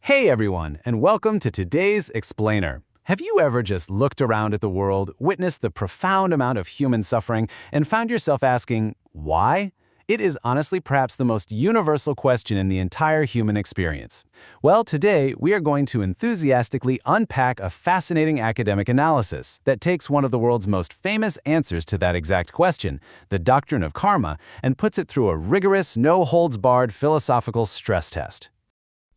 Hey everyone, and welcome to today's Explainer. Have you ever just looked around at the world, witnessed the profound amount of human suffering, and found yourself asking, why? It is honestly perhaps the most universal question in the entire human experience. Well, today we are going to enthusiastically unpack a fascinating academic analysis that takes one of the world's most famous answers to that exact question, the doctrine of karma, and puts it through a rigorous, no-holds-barred philosophical stress test.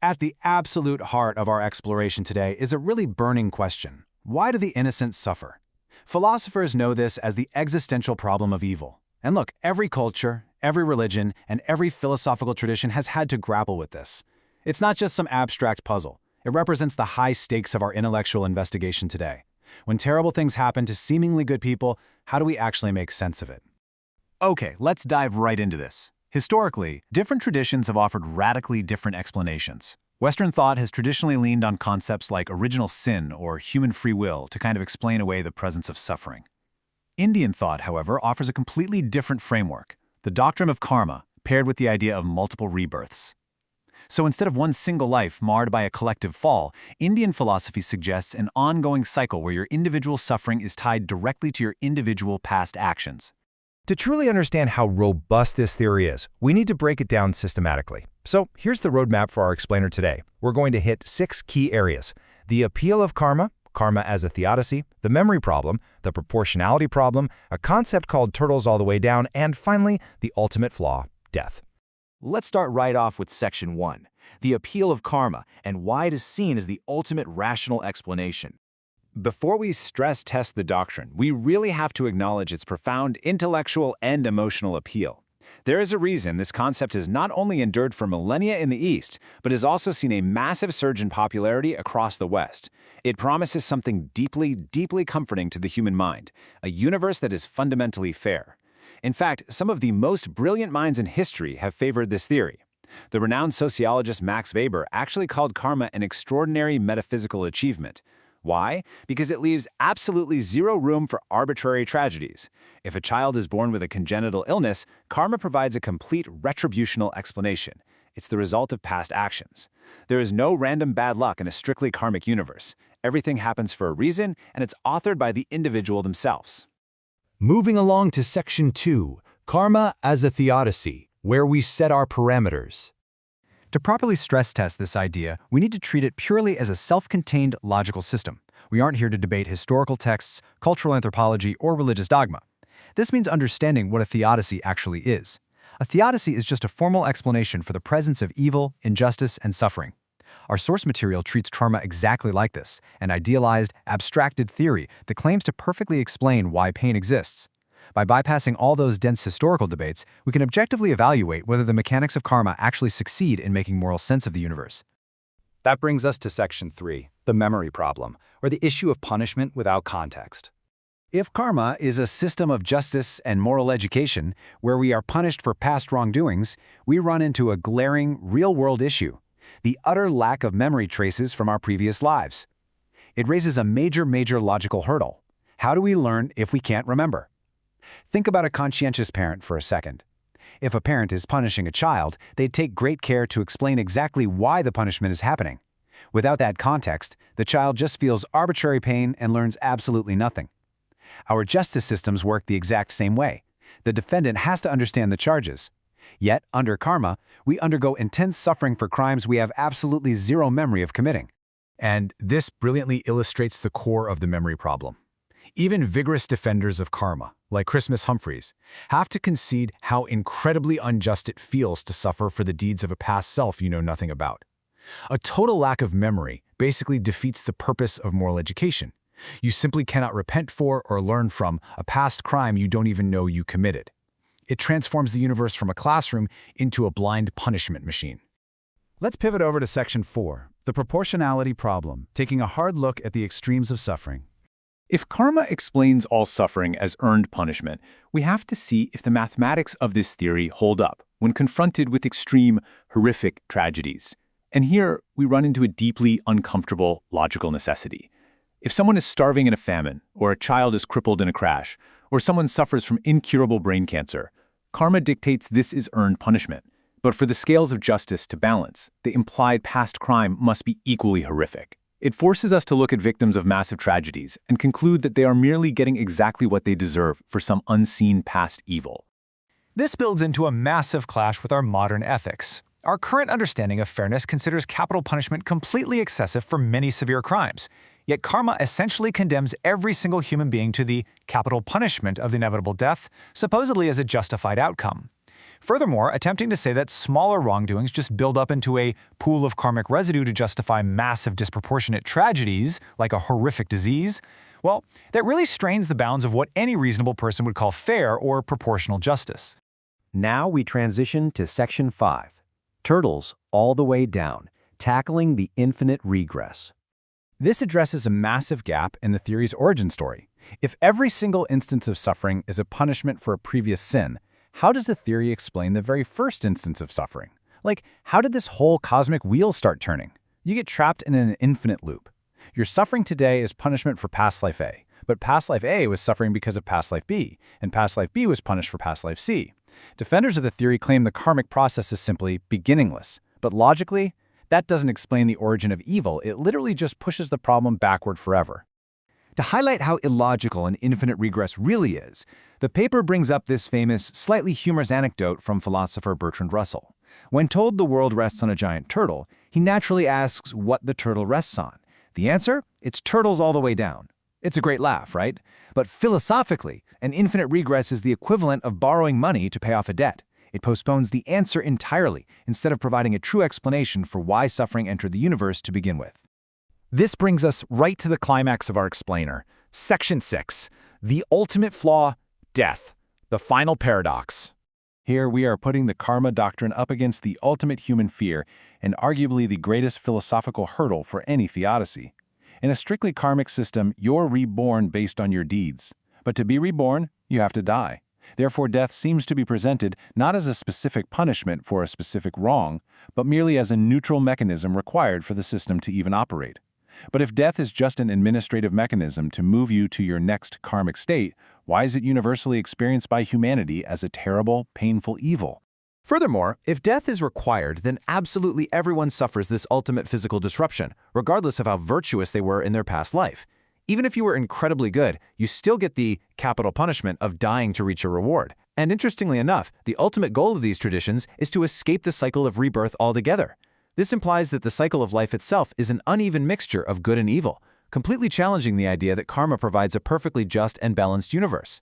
At the absolute heart of our exploration today is a really burning question. Why do the innocent suffer? Philosophers know this as the existential problem of evil. And look, every culture, every religion, and every philosophical tradition has had to grapple with this. It's not just some abstract puzzle. It represents the high stakes of our intellectual investigation today. When terrible things happen to seemingly good people, how do we actually make sense of it? Okay, let's dive right into this. Historically, different traditions have offered radically different explanations. Western thought has traditionally leaned on concepts like original sin or human free will to kind of explain away the presence of suffering. Indian thought, however, offers a completely different framework, the doctrine of karma, paired with the idea of multiple rebirths. So instead of one single life marred by a collective fall, Indian philosophy suggests an ongoing cycle where your individual suffering is tied directly to your individual past actions. To truly understand how robust this theory is, we need to break it down systematically. So here's the roadmap for our explainer today. We're going to hit 6 key areas: the appeal of karma, karma as a theodicy, the memory problem, the proportionality problem, a concept called turtles all the way down, and finally, the ultimate flaw, death. Let's start right off with Section 1, the appeal of karma and why it is seen as the ultimate rational explanation. Before we stress test the doctrine, we really have to acknowledge its profound intellectual and emotional appeal. There is a reason this concept has not only endured for millennia in the East, but has also seen a massive surge in popularity across the West. It promises something deeply, deeply comforting to the human mind, a universe that is fundamentally fair. In fact, some of the most brilliant minds in history have favored this theory. The renowned sociologist Max Weber actually called karma an extraordinary metaphysical achievement. Why? Because it leaves absolutely zero room for arbitrary tragedies. If a child is born with a congenital illness, karma provides a complete retributional explanation. It's the result of past actions. There is no random bad luck in a strictly karmic universe. Everything happens for a reason, and it's authored by the individual themselves. Moving along to Section 2, karma as a theodicy, where we set our parameters. To properly stress test this idea, we need to treat it purely as a self-contained logical system. We aren't here to debate historical texts, cultural anthropology, or religious dogma. This means understanding what a theodicy actually is. A theodicy is just a formal explanation for the presence of evil, injustice, and suffering. Our source material treats karma exactly like this, an idealized, abstracted theory that claims to perfectly explain why pain exists. By bypassing all those dense historical debates, we can objectively evaluate whether the mechanics of karma actually succeed in making moral sense of the universe. That brings us to Section 3, the memory problem, or the issue of punishment without context. If karma is a system of justice and moral education where we are punished for past wrongdoings, we run into a glaring, real-world issue: the utter lack of memory traces from our previous lives. It raises a major logical hurdle. How do we learn if we can't remember? Think about a conscientious parent for a second. If a parent is punishing a child, they'd take great care to explain exactly why the punishment is happening. Without that context, the child just feels arbitrary pain and learns absolutely nothing. Our justice systems work the exact same way. The defendant has to understand the charges. Yet, under karma, we undergo intense suffering for crimes we have absolutely zero memory of committing. And this brilliantly illustrates the core of the memory problem. Even vigorous defenders of karma, like Christmas Humphreys, have to concede how incredibly unjust it feels to suffer for the deeds of a past self you know nothing about. A total lack of memory basically defeats the purpose of moral education. You simply cannot repent for or learn from a past crime you don't even know you committed. It transforms the universe from a classroom into a blind punishment machine. Let's pivot over to Section 4, the proportionality problem, taking a hard look at the extremes of suffering. If karma explains all suffering as earned punishment, we have to see if the mathematics of this theory hold up when confronted with extreme, horrific tragedies. And here, we run into a deeply uncomfortable logical necessity. If someone is starving in a famine, or a child is crippled in a crash, or someone suffers from incurable brain cancer, karma dictates this is earned punishment. But for the scales of justice to balance, the implied past crime must be equally horrific. It forces us to look at victims of massive tragedies and conclude that they are merely getting exactly what they deserve for some unseen past evil. This builds into a massive clash with our modern ethics. Our current understanding of fairness considers capital punishment completely excessive for many severe crimes. Yet karma essentially condemns every single human being to the capital punishment of the inevitable death, supposedly as a justified outcome. Furthermore, attempting to say that smaller wrongdoings just build up into a pool of karmic residue to justify massive disproportionate tragedies, like a horrific disease, well, that really strains the bounds of what any reasonable person would call fair or proportional justice. Now we transition to Section 5, Turtles All the Way Down, Tackling the Infinite Regress. This addresses a massive gap in the theory's origin story. If every single instance of suffering is a punishment for a previous sin, how does the theory explain the very first instance of suffering? Like, how did this whole cosmic wheel start turning? You get trapped in an infinite loop. Your suffering today is punishment for past life A, but past life A was suffering because of past life B, and past life B was punished for past life C. Defenders of the theory claim the karmic process is simply beginningless, but logically, that doesn't explain the origin of evil. It literally just pushes the problem backward forever. To highlight how illogical an infinite regress really is, the paper brings up this famous, slightly humorous anecdote from philosopher Bertrand Russell. When told the world rests on a giant turtle, he naturally asks what the turtle rests on. The answer? It's turtles all the way down. It's a great laugh, right? But philosophically, an infinite regress is the equivalent of borrowing money to pay off a debt. It postpones the answer entirely, instead of providing a true explanation for why suffering entered the universe to begin with. This brings us right to the climax of our explainer, Section 6, the ultimate flaw, death, the final paradox. Here we are putting the karma doctrine up against the ultimate human fear and arguably the greatest philosophical hurdle for any theodicy. In a strictly karmic system, you're reborn based on your deeds. But to be reborn, you have to die. Therefore, death seems to be presented not as a specific punishment for a specific wrong, but merely as a neutral mechanism required for the system to even operate. But if death is just an administrative mechanism to move you to your next karmic state, why is it universally experienced by humanity as a terrible, painful evil? Furthermore, if death is required, then absolutely everyone suffers this ultimate physical disruption, regardless of how virtuous they were in their past life. Even if you were incredibly good, you still get the capital punishment of dying to reach a reward. And interestingly enough, the ultimate goal of these traditions is to escape the cycle of rebirth altogether. This implies that the cycle of life itself is an uneven mixture of good and evil, completely challenging the idea that karma provides a perfectly just and balanced universe.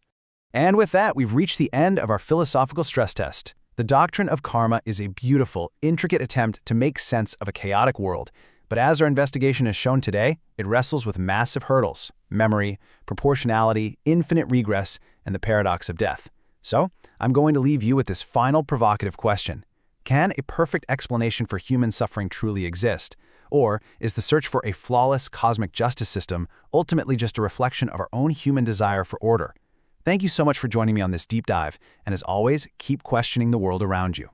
And with that, we've reached the end of our philosophical stress test. The doctrine of karma is a beautiful, intricate attempt to make sense of a chaotic world. But as our investigation has shown today, it wrestles with massive hurdles: memory, proportionality, infinite regress, and the paradox of death. So, I'm going to leave you with this final provocative question. Can a perfect explanation for human suffering truly exist? Or is the search for a flawless cosmic justice system ultimately just a reflection of our own human desire for order? Thank you so much for joining me on this deep dive, and as always, keep questioning the world around you.